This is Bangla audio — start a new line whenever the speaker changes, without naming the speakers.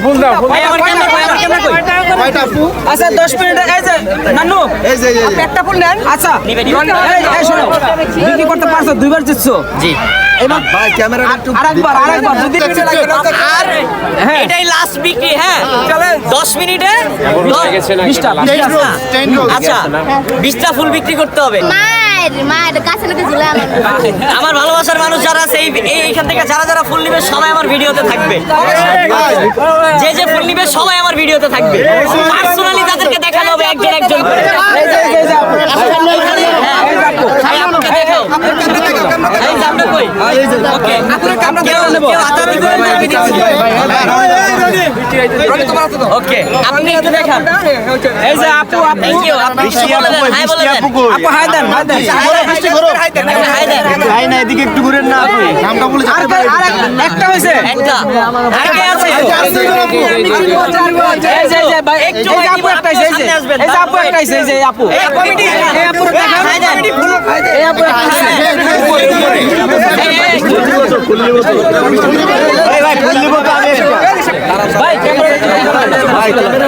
ফুল দাও ফুল
ভাই আমার ক্যামেরা কই আমার ক্যামেরা কই
কয়টা আপু?
আচ্ছা 10 মিনিট এই যে নানু
এই যে
আপনি একটা ফুল নেন আচ্ছা এই শোনো বিক্রি করতে পারছো দুইবার জিতছো জি এবার
ভাই ক্যামেরা একটু
আরেকবার যদি আর হ্যাঁ
এটাই লাস্ট বিক্রি হ্যাঁ
চলে
10 মিনিটে
গেছে না
20টা
আচ্ছা 20টা ফুল বিক্রি করতে হবে
মায়ের কাছে লোকে ঝুলে
আমার ভালোবাসার মানুষ যারা আছে এইখান থেকে যারা ফুল নিবে সবাই আমার ভিডিওতে থাকবে যে ফুল নিবে সবাই আমার ভিডিওতে থাকবে পার্সোনালি তাদেরকে দেখানো হবে একজন একজন করে
এই যে আপু
ভাই আমাকে দেখাও এই যে আমরা কই ওকে
আপুরে ক্যামেরা দেখানো নেব
কেউ হাতাহাতি করে না, আমি দিচ্ছি। ওকে আপনি একটু দেখান
এই যে আপু
থ্যাংক ইউ আপনি কিছু বলে দেন হাই বলে দেন
আপু হাই দেন
হাই দেন
ভাই না এদিকে একটু ঘুরেন না আপনি নামটা বলে
আর একটা হইছে
একটা আর কে আছে
এই যে ভাই
একটু
এই যে আপু একটা আইছে, এই যে
সামনে আসবেন।
এই যে আপু একটা আইছে, এই যে আপু
এই কমিটি
এই আপুরে দেখান
হাই দেন
এই আপু একটা আইছে।
ভাই ফুল নিব তো আমি একটা
ভাই ক্যামেরা